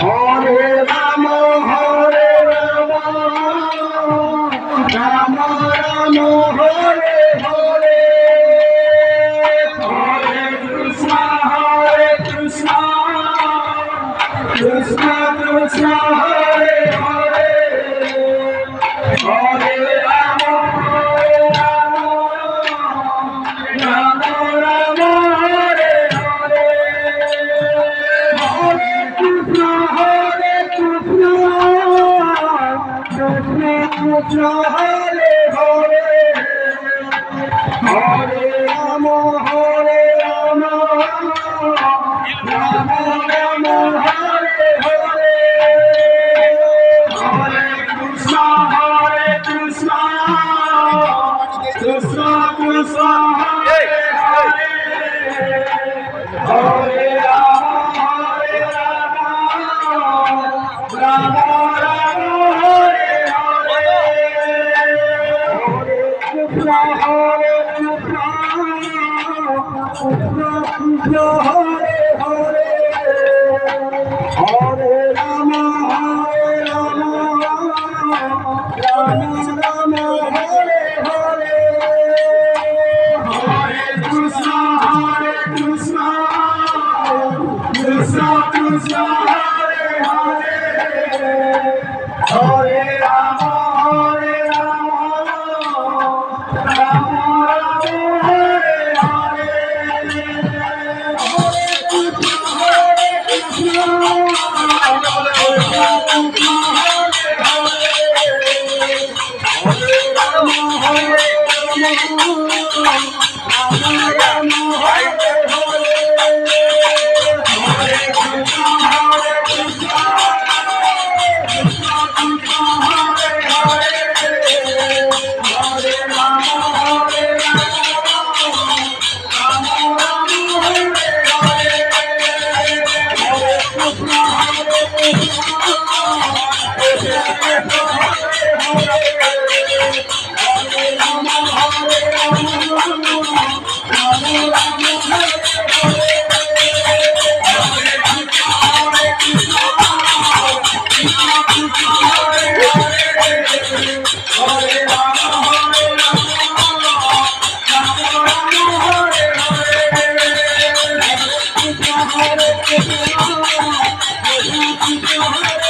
Hare Ram Hare Ram Ram Ram Hare Hare Hare Krishna Krishna Krishna Hare Hare Hare Ram Ram Ram Hare Hare Hare Krishna Krishna Krishna Hare Hare Hare Ram Ram Ram Hare Hare Hare Krishna Krishna Krishna Krishna Hare Hare Hare Ram Ram Ram Hare Hare Hare Krishna Krishna Krishna Hare Hare Hare Ram Ram Ram Hare Hare Hare Krishna Krishna Krishna Krishna Hare Hare Hare Ram Ram Ram Hare Hare Hare